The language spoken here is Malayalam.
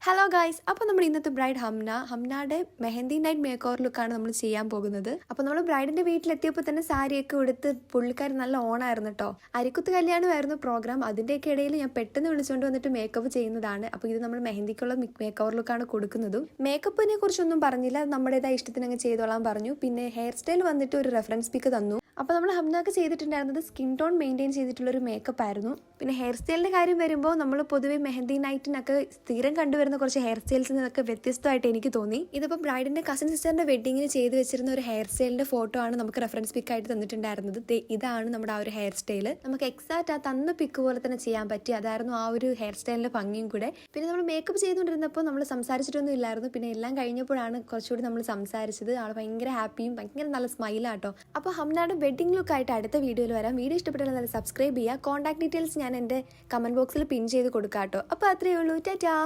ഹലോ ഗൈസ്, അപ്പോൾ നമ്മുടെ ഇന്നത്തെ ബ്രൈഡ് ഹംനയുടെ മെഹന്തി നൈറ്റ് മേക്ക് ഓവർ ലുക്കാണ് നമ്മൾ ചെയ്യാൻ പോകുന്നത്. അപ്പോൾ നമ്മൾ ബ്രൈഡിന്റെ വീട്ടിലെത്തിയപ്പോൾ തന്നെ സാരിയൊക്കെ ഉടുത്ത് പുള്ളിക്കാർ നല്ല ഓണായിരുന്നു കേട്ടോ. അരിക്കുത്ത് കല്യാണമായിരുന്നു പ്രോഗ്രാം. അതിൻ്റെയൊക്കെ ഇടയിൽ ഞാൻ പെട്ടെന്ന് വിളിച്ചുകൊണ്ട് വന്നിട്ട് മേക്കപ്പ് ചെയ്യുന്നതാണ്. അപ്പോൾ ഇത് നമ്മൾ മെഹന്തിക്കുള്ള മേക്ക് ഓവർ ലുക്കാണ് കൊടുക്കുന്നതും. മേക്കപ്പിനെ കുറിച്ചൊന്നും പറഞ്ഞില്ല, നമ്മുടേതായ ഇഷ്ടത്തിന് അങ്ങ് ചെയ്തോളാൻ പറഞ്ഞു. പിന്നെ ഹെയർ സ്റ്റൈൽ വന്നിട്ട് ഒരു റെഫറൻസ് പിക്ക് തന്നു. അപ്പോൾ നമ്മൾ ഹംനക്ക് ചെയ്തിട്ടുണ്ടായിരുന്നത് സ്കിൻ ടോൺ മെയിൻറ്റെയിൻ ചെയ്തിട്ടുള്ളൊരു മേക്കപ്പ് ആയിരുന്നു. പിന്നെ ഹെയർ സ്റ്റൈലിൻ്റെ കാര്യം വരുമ്പോൾ നമ്മൾ പൊതുവെ മെഹന്തി നൈറ്റിനൊക്കെ സ്ഥിരം കണ്ടുവരുന്ന കുറച്ച് ഹെയർ സ്റ്റൈൽസിൽ നിന്നൊക്കെ വ്യത്യസ്തമായിട്ട് എനിക്ക് തോന്നി. ഇതിപ്പോൾ ബ്രൈഡിൻ്റെ കസിൻ സിസ്റ്ററിൻ്റെ വെഡിങ്ങിന് ചെയ്ത് വെച്ചിരുന്ന ഒരു ഹെയർ സ്റ്റൈലിൻ്റെ ഫോട്ടോ ആണ് നമുക്ക് റെഫറൻസ് പിക്ക് ആയിട്ട് തന്നിട്ടുണ്ടായിരുന്നത്. ഇതാണ് നമ്മുടെ ആ ഒരു ഹെയർ സ്റ്റൈൽ. നമുക്ക് എക്സാക്റ്റ് ആ തന്ന പിക്ക് പോലെ തന്നെ ചെയ്യാൻ പറ്റി. അതായിരുന്നു ആ ഒരു ഹെയർ സ്റ്റൈലിൻ്റെ ഭംഗിയും കൂടെ. പിന്നെ നമ്മൾ മേക്കപ്പ് ചെയ്തുകൊണ്ടിരുന്നപ്പോൾ നമ്മൾ സംസാരിച്ചിട്ടൊന്നും ഇല്ലായിരുന്നു. പിന്നെ എല്ലാം കഴിഞ്ഞപ്പോഴാണ് കുറച്ചുകൂടി നമ്മൾ സംസാരിച്ചത്. ആൾ ഭയങ്കര ഹാപ്പിയും ഭയങ്കര നല്ല സ്മൈലാട്ടോ. അപ്പോൾ ഹംനയുടെ വെഡിങ് ലുക്ക് ആയിട്ട് അടുത്ത വീഡിയോയിൽ വരാം. വീഡിയോ ഇഷ്ടപ്പെട്ടാൽ സബ്സ്ക്രൈബ് ചെയ്യുക. കോൺടാക്ട് ഡീറ്റെയിൽസ് ഞാൻ എൻ്റെ കമൻറ്റ് ബോക്സിൽ പിൻ ചെയ്ത് കൊടുക്കാം കേട്ടോ. അപ്പോൾ അത്രയേ ഉള്ളൂ. ടാറ്റാ.